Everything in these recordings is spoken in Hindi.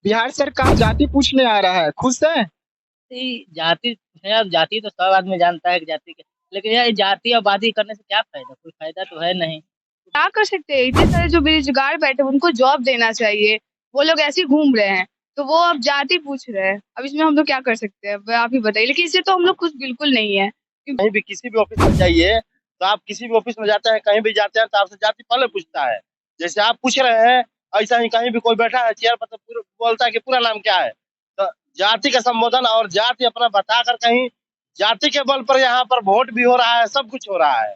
बिहार सरकार जाति पूछने आ रहा है, खुश है? जाति है, अब जाति तो सब आदमी जानता है कि जाति के, लेकिन यह जाति आबादी करने से क्या फायदा, कोई फायदा तो है नहीं। क्या कर सकते हैं? इतने सारे जो बेरोजगार बैठे हैं, उनको जॉब देना चाहिए। वो लोग ऐसे ही घूम रहे हैं, तो वो अब जाति पूछ रहे हैं। अब इसमें हम लोग क्या कर सकते हैं? अब आप ही बताइए। लेकिन इससे तो हम लोग खुश बिल्कुल नहीं है। कहीं भी किसी भी ऑफिस में जाइए, तो आप किसी भी ऑफिस में जाते हैं, कहीं भी जाते हैं, तो आपसे जाति पहले पूछता है। जैसे आप पूछ रहे हैं, ऐसा ही कहीं भी कोई बैठा है चेयर पर, तो बोलता है कि पूरा नाम क्या है। तो जाति का संबोधन और जाति अपना बताकर कहीं जाति के बल पर यहाँ पर वोट भी हो रहा है, सब कुछ हो रहा है।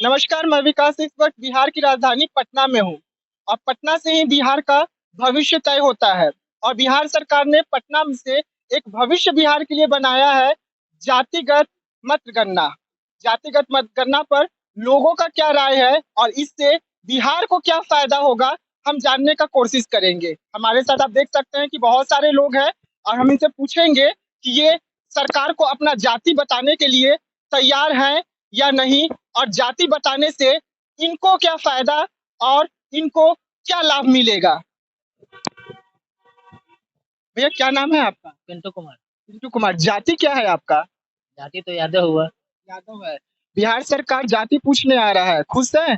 नमस्कार, मैं विकास इस वक्त बिहार की राजधानी पटना में हूँ और पटना से ही बिहार का भविष्य तय होता है। और बिहार सरकार ने पटना से एक भविष्य बिहार के लिए बनाया है जातिगत मतगणना। जातिगत मतगणना पर लोगों का क्या राय है और इससे बिहार को क्या फायदा होगा, हम जानने का कोशिश करेंगे। हमारे साथ आप देख सकते हैं कि बहुत सारे लोग हैं और हम इनसे पूछेंगे कि ये सरकार को अपना जाति बताने के लिए तैयार हैं या नहीं, और जाति बताने से इनको क्या फायदा और इनको क्या लाभ मिलेगा। भैया, क्या नाम है आपका? पिंटू कुमार। पिंटू कुमार। जाति क्या है आपका? जाति तो यादव हुआ। यादव है। बिहार सरकार जाति पूछने आ रहा है, खुश है?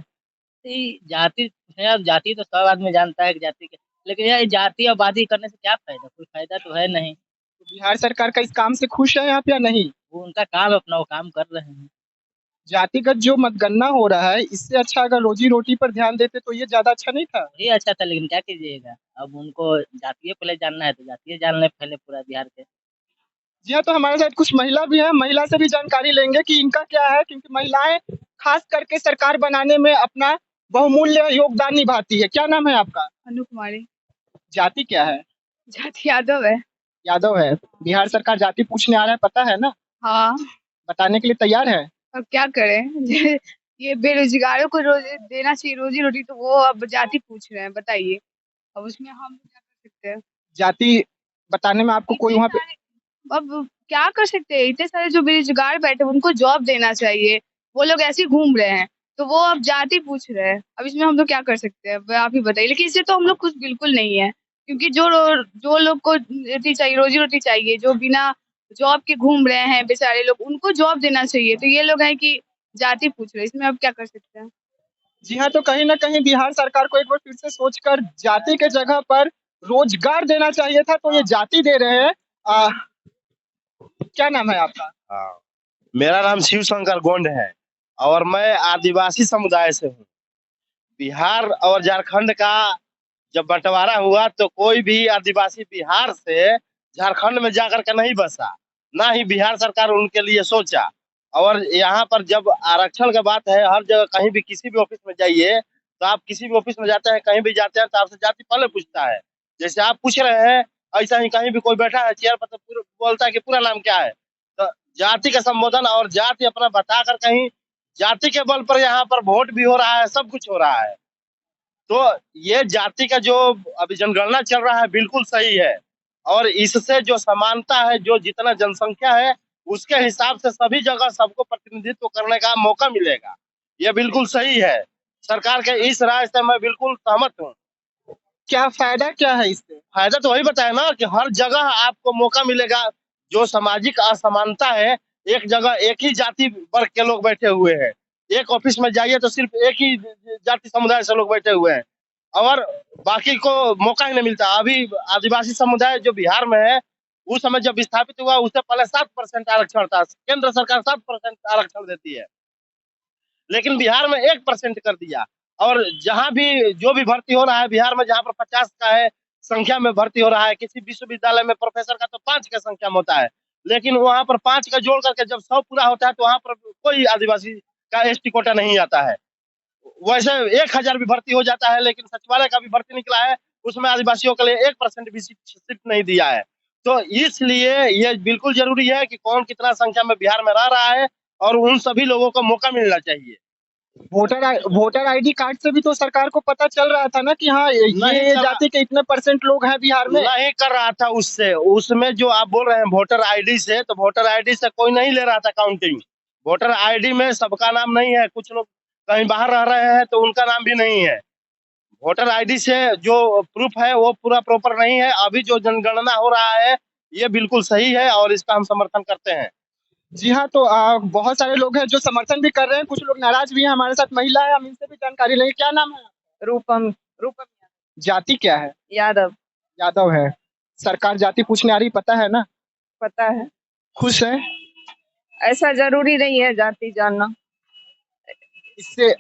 जाति है, अब जाति तो सब आदमी जानता है कि जाति के, लेकिन यह जाति आबादी करने से क्या फायदा, कोई फायदा तो है नहीं। तो बिहार सरकार का इस काम से खुश है आप या नहीं? वो उनका काम, अपना वो काम कर रहे हैं। जातिगत जो मतगणना हो रहा है, इससे अच्छा अगर रोजी रोटी पर ध्यान देते तो ये ज्यादा अच्छा नहीं था? वही अच्छा था, लेकिन क्या कीजिएगा, अब उनको जातीय पहले जानना है तो जातीय जान ले पहले पूरा बिहार के। जी हाँ, तो हमारे साथ कुछ महिला भी है, महिला से भी जानकारी लेंगे कि इनका क्या है, क्योंकि महिलाएं खास करके सरकार बनाने में अपना बहुमूल्य योगदान निभाती है। क्या नाम है आपका? अनु कुमारी। जाति क्या है? जाति यादव है। यादव है। बिहार सरकार जाति पूछने आ रहा है, पता है ना? हाँ। बताने के लिए तैयार है? अब क्या करें? ये बेरोजगारों को रोज देना चाहिए रोजी रोटी, तो वो अब जाति पूछ रहे हैं। बताइए, अब उसमें हम लोग क्या कर सकते हैं? जाति बताने में आपको कोई इतने वहाँ पे? अब क्या कर सकते हैं? इतने सारे जो बेरोजगार बैठे हैं, उनको जॉब देना चाहिए। वो लोग ऐसे ही घूम रहे हैं, तो वो अब जाति पूछ रहे हैं। अब इसमें हम लोग क्या कर सकते हैं? अब आप ही बताइए। लेकिन इससे तो हम लोग खुश बिल्कुल नहीं है, क्योंकि जो लोग को रोटी चाहिए, रोजी रोटी चाहिए, जो बिना जॉब के घूम रहे हैं बेचारे लोग, उनको जॉब देना चाहिए। तो ये लोग हैं कि जाति पूछ रहे हैं। इसमें अब क्या कर सकते हैं? जी हाँ, तो कहीं ना कहीं बिहार सरकार को एक बार फिर से सोचकर जाति के जगह पर रोजगार देना चाहिए था, तो ये जाति दे रहे हैं। क्या नाम है आपका? हाँ, मेरा नाम शिव शंकर गोंड है और मैं आदिवासी समुदाय से हूँ। बिहार और झारखंड का जब बंटवारा हुआ तो कोई भी आदिवासी बिहार से झारखंड में जाकर के नहीं बसा, ना ही बिहार सरकार उनके लिए सोचा। और यहाँ पर जब आरक्षण का बात है, हर जगह कहीं भी किसी भी ऑफिस में जाइए, तो आप किसी भी ऑफिस में जाते हैं, कहीं भी जाते हैं, तो आपसे जाति पहले पूछता है। जैसे आप पूछ रहे हैं, ऐसा ही कहीं भी कोई बैठा है चेयर पर, तो बोलता है कि पूरा नाम क्या है। तो जाति का संबोधन और जाति अपना बताकर कहीं जाति के बल पर यहाँ पर वोट भी हो रहा है, सब कुछ हो रहा है। तो ये जाति का जो अभी जनगणना चल रहा है बिल्कुल सही है, और इससे जो समानता है, जो जितना जनसंख्या है उसके हिसाब से सभी जगह सबको प्रतिनिधित्व करने का मौका मिलेगा। ये बिल्कुल सही है। सरकार के इस राय से मैं बिल्कुल सहमत हूँ। क्या फायदा क्या है इससे? फायदा तो वही बताया ना कि हर जगह आपको मौका मिलेगा। जो सामाजिक असमानता है, एक जगह एक ही जाति वर्ग के लोग बैठे हुए हैं, एक ऑफिस में जाइए तो सिर्फ एक ही जाति समुदाय से लोग बैठे हुए हैं और बाकी को मौका ही नहीं मिलता। अभी आदिवासी समुदाय जो बिहार में है, उस समय जब विस्थापित हुआ उससे पहले 7% आरक्षण था। केंद्र सरकार 7% आरक्षण देती है, लेकिन बिहार में 1% कर दिया। और जहाँ भी जो भी भर्ती हो रहा है बिहार में, जहाँ पर 50 का है संख्या में भर्ती हो रहा है, किसी विश्वविद्यालय में प्रोफेसर का तो 5 का संख्या में होता है, लेकिन वहाँ पर 5 का जोड़ करके जब 100 पूरा होता है तो वहाँ पर कोई आदिवासी का एसटी कोटा नहीं आता है। वैसे 1000 भी भर्ती हो जाता है, लेकिन सचिवालय का भी भर्ती निकला है, उसमें आदिवासियों के लिए 1% भी सीट नहीं दिया है। तो इसलिए ये बिल्कुल जरूरी है कि कौन कितना संख्या में बिहार में रह रहा है और उन सभी लोगों को मौका मिलना चाहिए। वोटर आईडी कार्ड से भी तो सरकार को पता चल रहा था ना कि हाँ, ये जाति के इतने % लोग हैं बिहार में। नहीं कर रहा था उससे, उसमें जो आप बोल रहे हैं वोटर आईडी से, तो वोटर आईडी से कोई नहीं ले रहा था काउंटिंग। वोटर आईडी में सबका नाम नहीं है, कुछ लोग कहीं बाहर रह रहे हैं तो उनका नाम भी नहीं है। वोटर आईडी से जो प्रूफ है वो पूरा प्रॉपर नहीं है। अभी जो जनगणना हो रहा है ये बिल्कुल सही है और इसका हम समर्थन करते हैं। जी हाँ, तो बहुत सारे लोग हैं जो समर्थन भी कर रहे हैं, कुछ लोग नाराज भी हैं। हमारे साथ महिला है, हम इनसे भी जानकारी लेंगे। क्या नाम है? रूपम रूपम जाति क्या है? यादव। यादव है। सरकार जाति पूछने आ रही, पता है ना? पता है। खुश है? ऐसा जरूरी नहीं है जाति जानना। इससे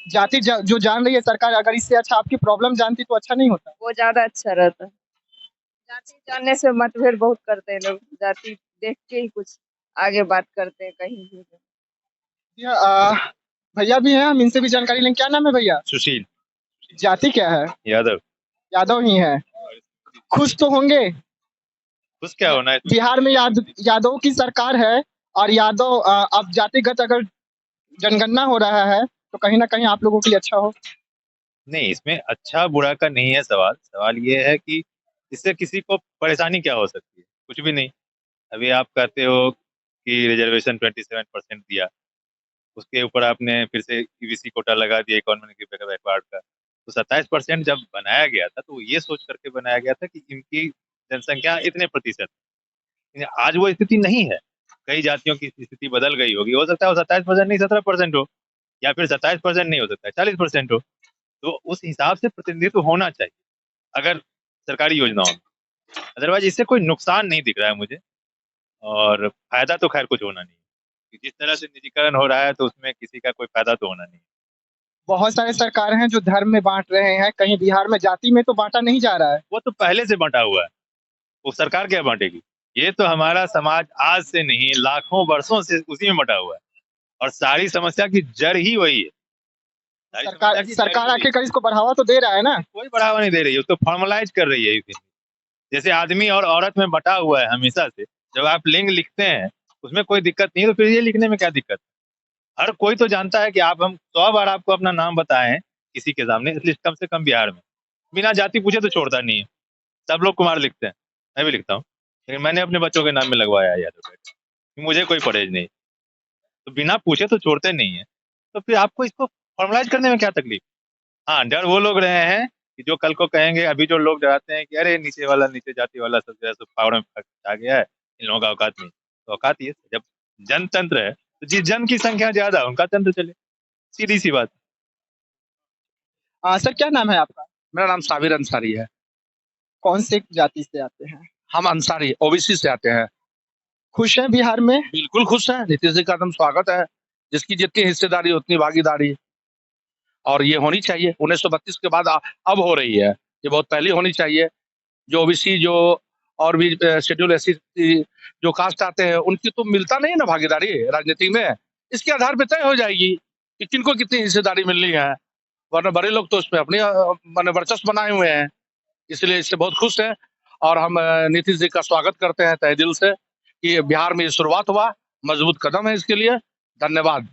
जाति जो जान रही है सरकार, अगर इससे अच्छा आपकी प्रॉब्लम जानती तो अच्छा नहीं होता? वो ज्यादा अच्छा रहता। जाति जानने से मतभेद बहुत करते हैं लोग, जाति देख के ही कुछ आगे बात करते हैं कहीं भी। जी हाँ, भैया भी हैं, हम इनसे भी जानकारी लेंगे। क्या नाम है भैया? सुशील। जाति क्या है? यादव। यादव ही है। खुश तो होंगे? खुश क्या होना है? बिहार में यादव की सरकार है और यादव अब जातिगत अगर जनगणना हो रहा है तो कहीं ना कहीं आप लोगों के लिए अच्छा हो। नहीं, इसमें अच्छा बुरा का नहीं है सवाल। सवाल ये है कि इससे किसी को परेशानी क्या हो सकती है? कुछ भी नहीं। अभी आप कहते हो कि रिजर्वेशन 27% दिया, उसके ऊपर आपने फिर से ईबीसी कोटा लगा दिया इकोनॉमिक बैकवर्ड का। तो 27% जब बनाया गया था तो ये सोच करके बनाया गया था कि इनकी जनसंख्या इतने प्रतिशत। लेकिन आज वो स्थिति नहीं है। कई जातियों की स्थिति बदल गई होगी। हो सकता है वो 27% नहीं 17% हो, या फिर 27% नहीं हो सकता है 40% हो। तो उस हिसाब से प्रतिनिधित्व होना चाहिए अगर सरकारी योजनाओं में। अदरवाइज इससे कोई नुकसान नहीं दिख रहा है मुझे, और फायदा तो खैर कुछ होना नहीं है। कि जिस तरह से निजीकरण हो रहा है तो उसमें किसी का कोई फायदा तो होना नहीं है। बहुत सारे सरकारें हैं जो धर्म में बांट रहे हैं, कहीं बिहार में जाति में तो बांटा नहीं जा रहा है। वो तो पहले से बांटा हुआ है, वो सरकार क्या बांटेगी? ये तो हमारा समाज आज से नहीं लाखों वर्षों से उसी में बटा हुआ है, और सारी समस्या की जड़ ही वही है। सारी समस्या की जड़ सरकार ही वही है। आखिर इसको बढ़ावा तो दे रहा है ना? कोई बढ़ावा नहीं दे रही है, उसको फॉर्मलाइज कर रही है इसी। जैसे आदमी और औरत में बटा हुआ है हमेशा से। जब आप लिंग लिखते हैं उसमें कोई दिक्कत नहीं है, तो फिर ये लिखने में क्या दिक्कत है? हर कोई तो जानता है कि हम 100 बार आपको अपना नाम बताए हैं किसी के सामने, इसलिए कम से कम बिहार में बिना जाति पूछे तो छोड़ता नहीं है। सब लोग कुमार लिखते हैं, मैं भी लिखता हूँ, लेकिन मैंने अपने बच्चों के नाम में लगवाया है यादव। मुझे कोई परहेज नहीं, तो बिना पूछे तो छोड़ते नहीं है। तो फिर आपको इसको फॉर्मलाइज करने में क्या तकलीफ? हाँ, डर वो लोग रहे हैं कि जो कल को कहेंगे, अभी जो लोग डराते हैं कि अरे नीचे वाला, नीचे जाति वाला सब जो है सब पावड़ में आ गया है, इन लोगों का औकात नहीं। तो औकात ये, जब जनतंत्र है तो जिस जन की संख्या ज्यादा उनका तंत्र चले, सीधी सी बात। सर क्या नाम है आपका? मेरा नाम साबिर अंसारी है। कौन से जाति से आते हैं? हम अंसारी ओबीसी से आते हैं। खुश हैं बिहार में? बिल्कुल खुश है, नीतीश जी का एकदम स्वागत है। जिसकी जितनी हिस्सेदारी उतनी भागीदारी, और ये होनी चाहिए। 1932 के बाद अब हो रही है, ये बहुत पहले होनी चाहिए। जो ओबीसी जो और भी शेड्यूल एससी जो कास्ट आते हैं उनकी तो मिलता नहीं ना भागीदारी राजनीति में। इसके आधार पर तय हो जाएगी कि किनको कितनी हिस्सेदारी मिलनी है, वरना बड़े लोग तो उसमें अपनी माने वर्चस्व बनाए हुए हैं। इसलिए इससे बहुत खुश है, और हम नीतीश जी का स्वागत करते हैं तहे दिल से कि बिहार में ये शुरुआत हुआ, मजबूत कदम है इसके लिए। धन्यवाद।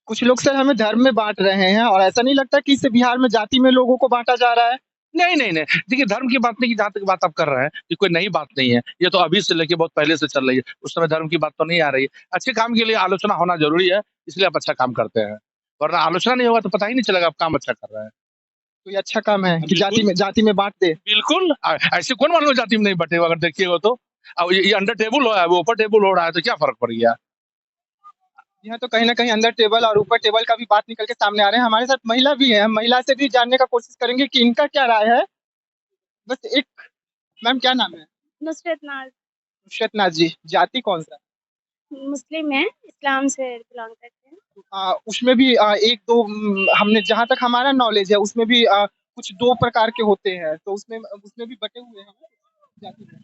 कुछ लोग सर हमें धर्म में बांट रहे हैं, और ऐसा नहीं लगता कि इससे बिहार में जाति में लोगों को बांटा जा रहा है? नहीं नहीं नहीं, देखिए धर्म की बात नहीं की, जहाँ तक बात आप कर रहे हैं ये कोई नई बात नहीं है। ये तो अभी से लेके बहुत पहले से चल रही है। उस समय धर्म की बात तो नहीं आ रही है। अच्छे काम के लिए आलोचना होना जरूरी है, इसलिए आप अच्छा काम करते हैं, वरना आलोचना नहीं होगा तो पता ही नहीं चलेगा आप काम अच्छा कर रहे हैं। तो ये अच्छा काम है कि जाति में बांट दे। बिल्कुल, ऐसे कौन मालूम जाति में नहीं बटे हो? अगर देखिएगा तो अब ये अंडर टेबल हो रहा है, वो ऊपर टेबल हो रहा है, तो क्या फर्क पड़ गया? यहाँ तो कहीं ना कहीं अंदर टेबल और ऊपर टेबल का भी बात निकल के सामने आ रहे हैं। हमारे साथ महिला भी है, हम महिला से भी जानने का कोशिश करेंगे कि इनका क्या राय है। बस एक, मैम क्या नाम है? नुसरत नाज। नुसरत नाज जी, जाति कौन सा? मुस्लिम है, इस्लाम से बिलोंग करते हैं। उसमें भी एक दो हमने जहाँ तक हमारा नॉलेज है उसमें भी कुछ 2 प्रकार के होते हैं, तो उसमें भी बटे हुए हैं जाति में।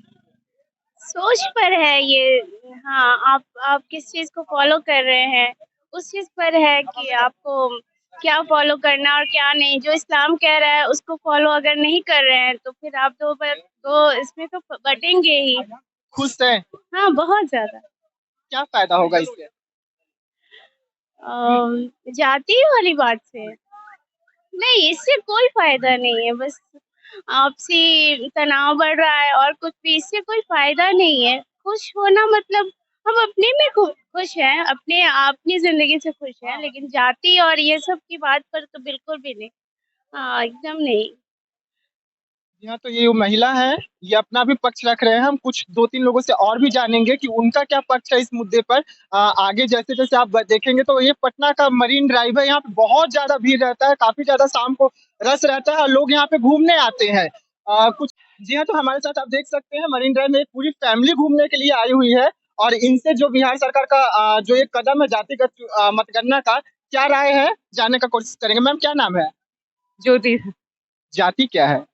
सोच पर है ये। हाँ, आप किस चीज को फॉलो कर रहे हैं उस चीज पर है कि आपको क्या फॉलो करना और क्या नहीं। जो इस्लाम कह रहा है उसको फॉलो अगर नहीं कर रहे हैं तो फिर आप तो इसमें तो बटेंगे ही। खुश है? हाँ, बहुत ज्यादा। क्या फायदा होगा इससे? जाति वाली बात से नहीं, इससे कोई फायदा नहीं है। बस आपसी तनाव बढ़ रहा है और कुछ भी, इससे कोई फायदा नहीं है। खुश होना मतलब हम अपने में खुश हैं, अपनी जिंदगी से खुश हैं, लेकिन जाति और ये सब की बात पर तो बिल्कुल भी नहीं। हाँ, एकदम नहीं। जी हाँ, तो ये महिला है, ये अपना भी पक्ष रख रहे हैं। हम कुछ 2-3 लोगों से और भी जानेंगे कि उनका क्या पक्ष है इस मुद्दे पर। आगे जैसे-जैसे आप देखेंगे तो ये पटना का मरीन ड्राइव है, यहाँ पे बहुत ज़्यादा भीड़ रहता है, काफ़ी ज़्यादा शाम को रश रहता है और लोग यहाँ पे घूमने आते हैं। कुछ जी हाँ, तो हमारे साथ आप देख सकते हैं मरीन ड्राइव में एक पूरी फैमिली घूमने के लिए आई हुई है और इनसे जो बिहार सरकार का जो एक कदम है जातिगत मतगणना का, क्या राय है, जानने का कोशिश करेंगे। मैम क्या नाम है? ज्योति जाति क्या है?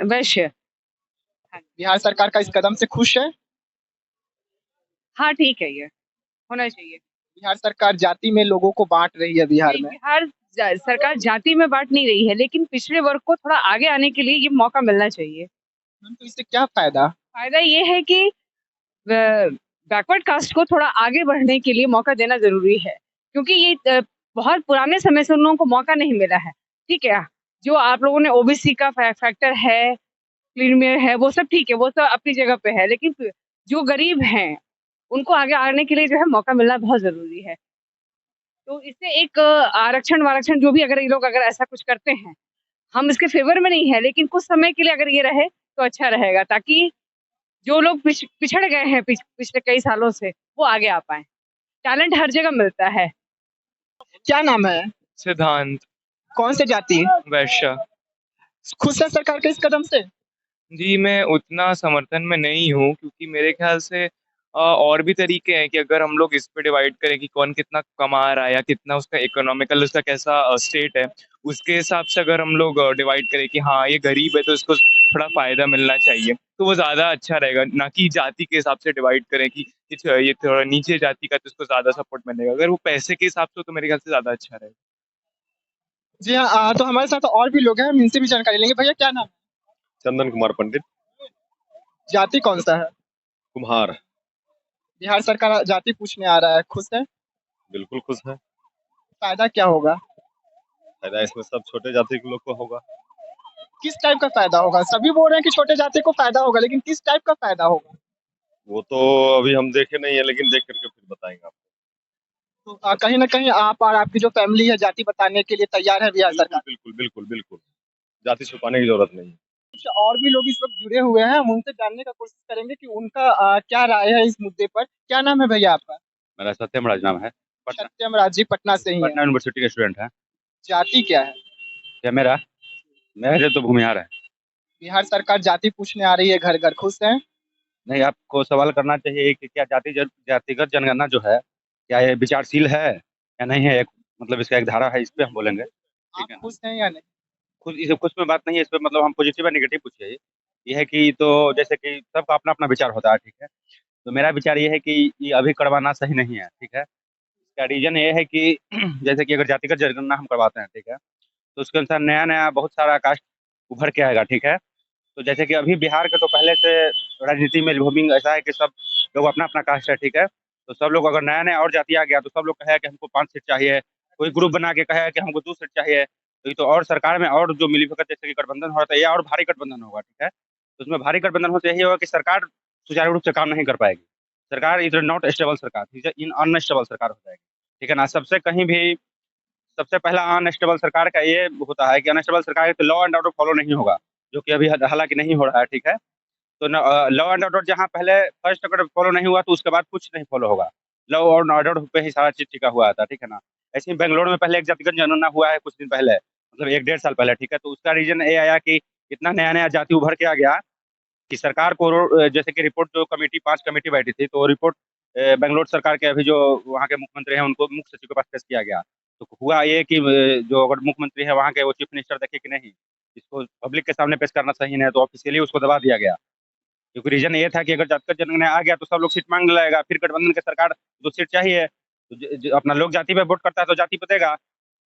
वैश्य। बिहार सरकार का इस कदम से खुश है? हाँ, ठीक है ये, होना चाहिए। बिहार सरकार जाति में लोगों को बाँट रही है बिहार नहीं, में। बिहार सरकार जाति में बाँट नहीं रही है, लेकिन पिछड़े वर्ग को थोड़ा आगे आने के लिए ये मौका मिलना चाहिए। मैम तो इससे क्या फ़ायदा? फ़ायदा ये है कि बैकवर्ड कास्ट को थोड़ा आगे बढ़ने के लिए मौका देना ज़रूरी है, क्योंकि ये बहुत पुराने समय से उन लोगों को मौका नहीं मिला है, ठीक है? जो आप लोगों ने ओबीसी का फैक्टर है, क्रीमियर है, वो सब ठीक है, वो सब अपनी जगह पे है, लेकिन जो गरीब हैं, उनको आगे आने के लिए जो है मौका मिलना बहुत ज़रूरी है। तो इससे एक आरक्षण-वारक्षण जो भी अगर ये लोग अगर ऐसा कुछ करते हैं, हम इसके फ़ेवर में नहीं है, लेकिन कुछ समय के लिए अगर ये रहे, तो अच्छा रहेगा, ताकि जो लोग पिछड़ गए हैं पिछले कई सालों से, वो आगे आ पाएँ। टैलेंट हर जगह मिलता है। क्या नाम है? सिद्धांत। कौन से जाति? वैश्य। खुश है सरकार के इस कदम से? जी, मैं उतना समर्थन में नहीं हूँ, क्योंकि मेरे ख़्याल से और भी तरीके हैं कि अगर हम लोग इस पे डिवाइड करें कि कौन कितना कमा रहा है या कितना उसका इकोनॉमिकल उसका कैसा स्टेट है, उसके हिसाब से अगर हम लोग डिवाइड करें कि हाँ, ये गरीब है तो इसको थोड़ा फ़ायदा मिलना चाहिए, तो वो ज़्यादा अच्छा रहेगा, ना कि जाति के हिसाब से डिवाइड करें कि ये थोड़ा नीचे जाति का है तो इसको ज़्यादा सपोर्ट मिलेगा। अगर वो पैसे के हिसाब से हो तो मेरे ख़्याल से ज़्यादा अच्छा रहेगा। जी हाँ, तो हमारे साथ और भी लोग हैं, हम इनसे भी जानकारी लेंगे। भैया क्या नाम है? चंदन कुमार पंडित। जाति कौन-सा है? कुम्हार। बिहार सरकार जाति पूछने आ रहा है, खुश है? बिल्कुल खुश है। फ़ायदा क्या होगा? फ़ायदा इसमें सब छोटे जाति के लोग को होगा। किस टाइप का फ़ायदा होगा? सभी बोल रहे हैं कि छोटे जाति को फ़ायदा होगा, लेकिन किस टाइप का फ़ायदा होगा? वो तो अभी हम देखे नहीं है, लेकिन देख करके फिर बताएँगे आपको। तो कहीं न कहीं आप और आपकी जो फैमिली है जाति बताने के लिए तैयार है बिहार सरकार? बिल्कुल। जाति छुपाने की ज़रूरत नहीं है। कुछ और भी लोग इस वक़्त जुड़े हुए हैं, हम उनसे जानने का कोशिश करेंगे कि उनका क्या राय है इस मुद्दे पर। क्या नाम है भैया आपका? मेरा सत्यम राज नाम है। सत्यम राज जी पटना से ही हैं। पटना यूनिवर्सिटी के स्टूडेंट हैं। जाति क्या है? क्या मेरे तो भूमिहार है। बिहार सरकार जाति पूछने आ रही है घर-घर, खुश हैं? नहीं, आपको सवाल करना चाहिए कि क्या जातिगत जनगणना जो है, क्या ये विचारशील है या नहीं है? मतलब इसका एक धारा है, इस पे हम बोलेंगे। आप ठीक है। खुश हैं या नहीं? खुश में बात नहीं है, इस पे मतलब हम पॉजिटिव या नेगेटिव पूछिए। ये है कि तो जैसे कि सबका अपना-अपना विचार होता है, ठीक है? तो मेरा विचार ये है कि ये अभी करवाना सही नहीं है, ठीक है? इसका रीज़न ये है कि जैसे कि अगर जातिगत जनगणना हम करवाते हैं, ठीक है? तो उसके अनुसार नया-नया बहुत सारा कास्ट उभर के आएगा, ठीक है? तो जैसे कि अभी बिहार के तो पहले से राजनीति में भूमिंग ऐसा है कि सब लोग अपना-अपना कास्ट है, ठीक है? तो सब लोग अगर नया-नया और जाति आ गया तो सब लोग कहेगा कि हमको 5 सीट चाहिए, कोई ग्रुप बना के कहेगा कि हमको 2 सीट चाहिए। तो ये तो और सरकार में और जो मिलीभगत जैसे कि गठबंधन हो रहा था, ये और भारी गठबंधन होगा, ठीक है? तो उसमें भारी गठबंधन होने से यही होगा कि सरकार सुचारू रूप से काम नहीं कर पाएगी। सरकार इज़ नॉट स्टेबल सरकार, इज़ इन अनस्टेबल सरकार हो जाएगी, ठीक है ना? सबसे पहला अनस्टेबल सरकार का ये होता है कि अनस्टेबल सरकार है तो लॉ एंड ऑर्डर फॉलो नहीं होगा, जो कि अभी हालाँकि नहीं हो रहा है, ठीक है? तो लॉ एंड ऑर्डर जहाँ पहले फर्स्ट अगर फॉलो नहीं हुआ तो उसके बाद कुछ नहीं फॉलो होगा। लॉ और ऑर्डर पे ही सारा चीज़ टिका हुआ था, ठीक है ना? ऐसे ही बैंगलोर में पहले एक जातिगत जनगणना हुआ है कुछ दिन पहले, मतलब 1 डेढ़ साल पहले, ठीक है? तो उसका रीज़न ये आया कि इतना नया-नया जाति उभर के आ गया कि सरकार को जैसे कि रिपोर्ट जो कमिटी 5 कमिटी बैठी थी, तो वो रिपोर्ट बैंगलोर सरकार के अभी जो वहाँ के मुख्यमंत्री हैं, उनको मुख्य सचिव के पास पेश किया गया। तो हुआ ये कि जो अगर मुख्यमंत्री है वहाँ के वो चीफ मिनिस्टर देखे कि नहीं, इसको पब्लिक के सामने पेश करना सही नहीं है, तो ऑफिशियली उसको दबा दिया गया। क्योंकि रीज़न ये था कि अगर जातिगत जनगणना आ गया तो सब लोग सीट माँगने लगेगा, फिर गठबंधन की सरकार 2 सीट चाहिए, तो ज अपना लोग जाति पे वोट करता है तो जाति पे देगा,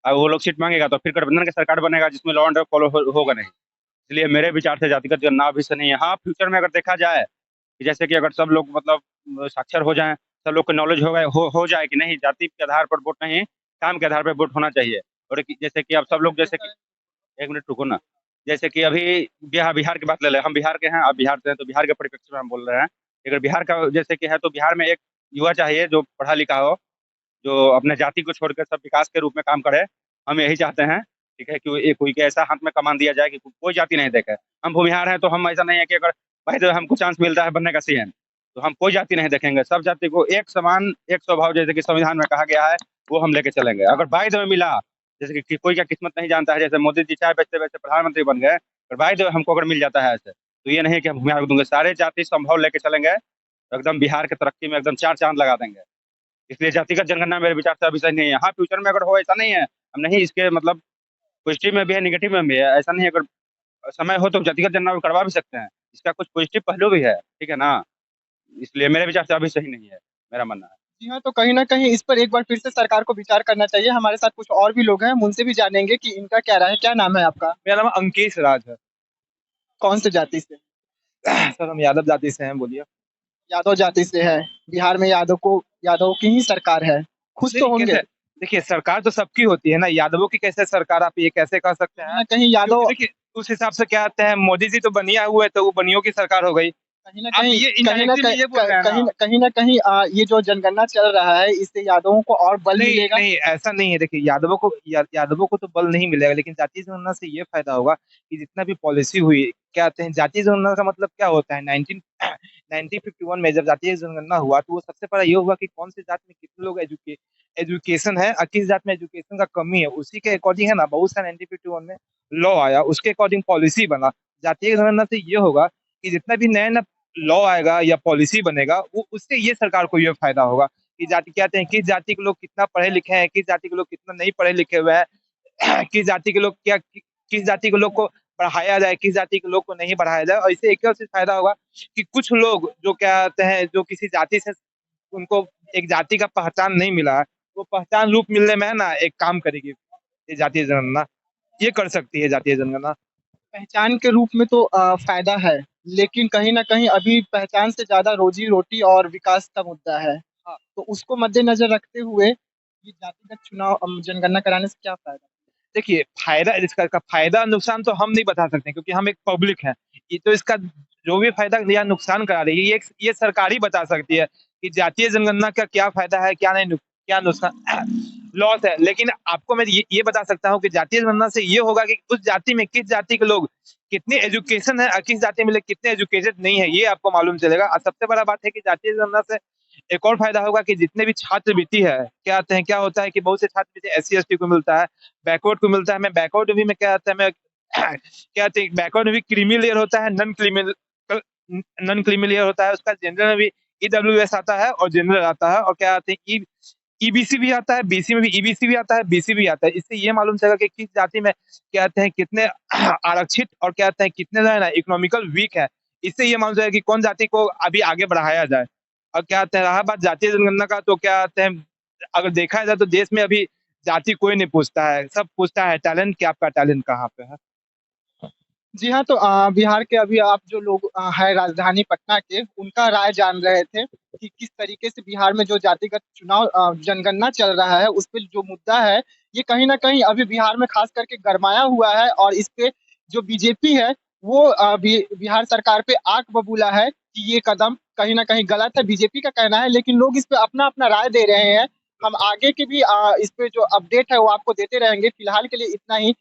और वो लोग सीट माँगेगा तो फिर गठबंधन की सरकार बनेगा जिसमें लॉ एंड ऑर्डर फॉलो होगा नहीं। इसलिए मेरे विचार से जातिगत जनगणना अभी से नहीं है। हाँ, फ्यूचर में अगर देखा जाए कि जैसे कि अगर सब लोग मतलब साक्षर हो जाएँ, सब लोग को नॉलेज हो जाए कि नहीं जाति के आधार पर वोट नहीं, काम के आधार पे वोट होना चाहिए। और जैसे कि अब सब लोग जैसे कि 1 मिनट रुको ना। जैसे कि अभी बिहार की बात ले लें, हम बिहार के हैं, आप बिहार से हैं, तो बिहार के परिप्रेक्ष्य में हम बोल रहे हैं। अगर बिहार का जैसे कि है तो बिहार में एक युवा चाहिए जो पढ़ा लिखा हो, जो अपने जाति को छोड़कर सब विकास के रूप में काम करे। हम यही चाहते हैं, ठीक है, कि कोई के ऐसा हाथ में कमान दिया जाए कि कोई जाति नहीं देखे। हम भूमिहार हैं तो हम ऐसा नहीं है कि अगर भाई तो हमको चांस मिलता है बनने का सीएम, तो हम कोई जाति नहीं देखेंगे। सब जाति को एक समान, एक स्वभाव, जैसे कि संविधान में कहा गया है, वो हम लेके चलेंगे। अगर बाय द वे मिला, जैसे कि कोई का किस्मत नहीं जानता है, जैसे मोदी जी चाय बेचते बेचते प्रधानमंत्री बन गए, अगर बाय द वे हमको अगर मिल जाता है ऐसे, तो ये नहीं कि हम भूमिहार को दूंगे। सारे जाति संभव लेके चलेंगे, एकदम बिहार की तरक्की में एकदम 4 चांद लगा देंगे। इसलिए जातिगत जनगणना मेरे विचार से अभी सही नहीं है। हाँ, फ्यूचर में अगर हो, ऐसा नहीं है, हम नहीं, इसके मतलब पॉजिटिव में भी है, नेगेटिव में भी है। ऐसा नहीं है, अगर समय हो तो जातिगत जनगणना करवा भी सकते हैं। इसका कुछ पॉजिटिव पहलू भी है, ठीक है ना? इसलिए मेरे विचार से अभी सही नहीं है, मेरा मानना है। जी हाँ, तो कहीं न कहीं इस पर एक बार फिर से सरकार को विचार करना चाहिए। हमारे साथ कुछ और भी लोग हैं, हम उनसे भी जानेंगे कि इनका क्या राय है। क्या नाम है आपका? मेरा नाम अंकेश राज है। कौन से जाति से? सर हम यादव जाति से हैं, बोलिए। यादव जाति से है। बिहार में यादव की ही सरकार है। खुश तो होंगे? देखिए, सरकार तो सबकी होती है ना, यादवों की कैसे सरकार, आप ये कैसे कह सकते हैं? कहीं यादव, देखिए उस हिसाब से क्या कहते हैं, मोदी जी तो बनिया हुए, तो वो बनियों की सरकार हो गई। कहीं न कहीं ये जो जनगणना चल रहा है, इससे यादवों को और बल मिलेगा? नहीं, ऐसा नहीं है। देखिए, यादवों को तो बल नहीं मिलेगा, लेकिन जातीय जनगणना से ये फायदा होगा कि जितना भी पॉलिसी हुई, क्या कहते हैं, जातीय जनगणना का मतलब क्या होता है, 1951 में जब जातीय जनगणना हुआ, तो वो सबसे पहले ये हुआ कि कौन से जात में कितने लोग एजुकेशन है और किस जात में एजुकेशन का कमी है, उसी के अकॉर्डिंग है ना, बहुत सारे 1951 में लॉ आया, उसके अकॉर्डिंग पॉलिसी बना। जातीय जनगणना से ये होगा कि जितना भी नया लॉ आएगा या पॉलिसी बनेगा, वो उससे ये सरकार को ये फायदा होगा कि जाति कहते हैं, किस जाति के लोग कितना पढ़े लिखे हैं, किस जाति के लोग कितना नहीं पढ़े लिखे हुए हैं, किस जाति के लोग किस जाति के लोग को बढ़ाया जाए, किस जाति के लोग को नहीं बढ़ाया जाए। और इससे एक और चीज फायदा होगा कि कुछ लोग जो क्या कहते हैं, जो किसी जाति से उनको एक जाति का पहचान नहीं मिला है, वो पहचान रूप मिलने में है ना एक काम करेगी ये जातीय जनगणना, ये कर सकती है जातीय जनगणना। पहचान के रूप में तो फायदा है, लेकिन कहीं न कहीं अभी पहचान से ज्यादा रोजी-रोटी और विकास का मुद्दा है। तो उसको मद्देनजर रखते हुए ये जातिगत चुनाव जनगणना कराने से क्या फायदा? देखिए, फायदा, इसका फायदा नुकसान तो हम नहीं बता सकते, क्योंकि हम एक पब्लिक हैं। ये तो इसका जो भी फायदा या नुकसान करा रही है, ये सरकार ही बता सकती है कि जातीय जनगणना का क्या फायदा है, क्या नहीं, क्या नुकसान लॉस है। लेकिन आपको मैं ये बता सकता हूँ कि जातीय जनगणना से ये होगा कि उस जाति में किस जाति के लोग कितनी एजुकेशन है और किस जाति में कितने एजुकेटेड नहीं है, ये आपको मालूम चलेगा। और सबसे बड़ा बात है कि जातीय जनगणना से एक और फायदा होगा कि जितने भी छात्रवृत्ति है, क्या होता है कि बहुत से छात्रवृत्ति SC/ST को मिलता है, बैकवर्ड को मिलता है। मैं बैकवर्ड भी में बैकवर्ड में भी क्रीमी लेयर होता है, नॉन क्रीमी लेयर होता है, उसका जनरल में भी EWS आता है और जनरल आता है, और क्या आते हैं EBC भी आता है, BC में भी EBC भी आता है, BC भी आता है। इससे ये मालूम चलेगा कि किस जाति में क्या कहते हैं कितने आरक्षित और क्या कहते हैं कितने जो है ना इकोनॉमिकल वीक है। इससे ये मालूम चलेगा कि कौन जाति को अभी आगे बढ़ाया जाए। और क्या कहते हैं, रहा बात जातीय जनगणना का, तो क्या कहते हैं, अगर देखा जाए तो देश में अभी जाति कोई नहीं पूछता है, सब पूछता है टैलेंट, कि आपका टैलेंट कहाँ पे है। जी हाँ, तो बिहार के अभी आप जो लोग है राजधानी पटना के, उनका राय जान रहे थे कि किस तरीके से बिहार में जो जातिगत चुनाव जनगणना चल रहा है, उस पे जो मुद्दा है, ये कहीं न कहीं अभी बिहार में खास करके गरमाया हुआ है। और इस पे जो बीजेपी है, वो बिहार सरकार पे आंख बबूला है कि ये कदम कहीं न कहीं गलत है, बीजेपी का कहना है। लेकिन लोग इस पे अपना-अपना राय दे रहे हैं। हम आगे के भी इस पे जो अपडेट है वो आपको देते रहेंगे। फिलहाल के लिए इतना ही।